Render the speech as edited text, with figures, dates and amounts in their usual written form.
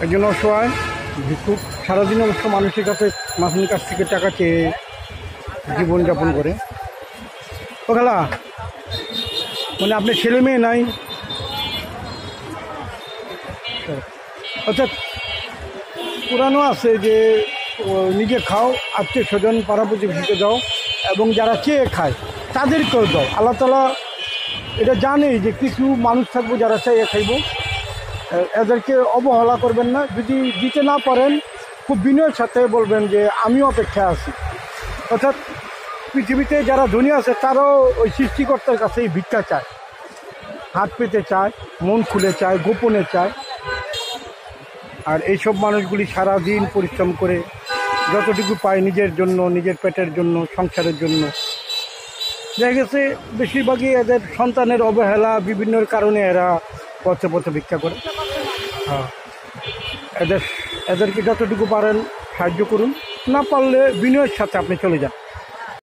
একজন অসহায় ভিক্ষুক সারাদিন অবশ্য মানুষের কাছ থেকে টাকা চেয়ে জীবনযাপন করে। ও খালা, মানে আপনার ছেলে মেয়ে নাই? অর্থাৎ পুরানো আছে যে নিজে খাও, আত্মীয় স্বজন পাড়া প্রতিবেশীকে দাও, এবং যারা চেয়ে খায় তাদেরকেও দাও। আল্লাহ তাআলা এটা জানেই যে কিছু মানুষ থাকবো যারা চাইয়ে খাইব, এদেরকে অবহেলা করবেন না। যদি দিতে না পারেন খুব বিনয়ের সাথে বলবেন যে আমিও অপেক্ষায় আছি। অর্থাৎ পৃথিবীতে যারা ধনী আছে তারাও ওই সৃষ্টিকর্তার কাছেই ভিক্ষা চায়, হাত পেতে চায়, মন খুলে চায়, গোপনে চায়। আর এইসব মানুষগুলি সারাদিন পরিশ্রম করে যতটুকু পায় নিজের জন্য, নিজের পেটের জন্য, সংসারের জন্য। দেখা গেছে বেশিরভাগই এদের সন্তানের অবহেলা বিভিন্ন কারণে এরা পথে পথে ভিক্ষা করে। হ্যাঁ, এদেরকে যতটুকু পারেন সাহায্য করুন, না পারলে বিনয়ের সাথে আপনি চলে যান।